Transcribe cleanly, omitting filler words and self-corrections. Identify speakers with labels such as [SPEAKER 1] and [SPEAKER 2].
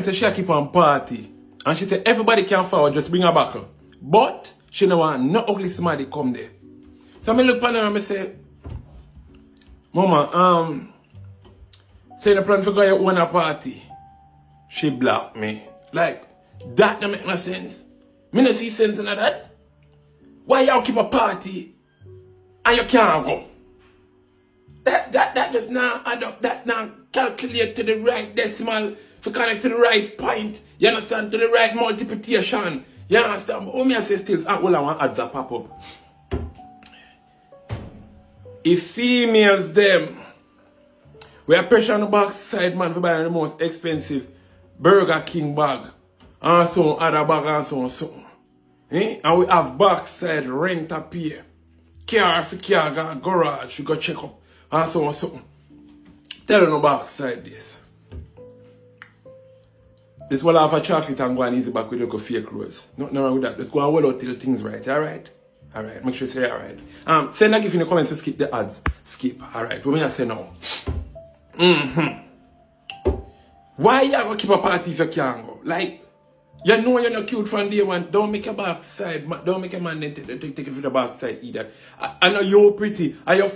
[SPEAKER 1] So she keep on party. And she said everybody can forward, just bring her back. But she don't want no ugly somebody come there. So I look at her and I say, Mama, say the plan for go to one party. She blocked me. Like, that don't make no sense. Me no see sense in that. Why y'all keep a party and you can't go? That just not add up, that not calculate to the right decimal to connect to the right point. You understand? To the right multiplication. You understand? But me I say still, all I want adds a pop up. If females them, we are pressure on the backside man for buying the most expensive Burger King bag. And so other bag and so on so. And we have backside rent a pay. Car for car, got garage, you go check up. And so on so. Tell them backside this. This will have a chocolate and go and easy back with a fake rose. Nothing wrong with that. Let's go and well out till things right, alright? Alright, make sure you say alright. Send a gift in the comments to skip the ads. Skip, alright. What me I say now? Why you gonna keep a party if you can't go? Like, you know you're not cute from day one. Don't make a backside. Don't make a man take it to the backside either. I know you're pretty. I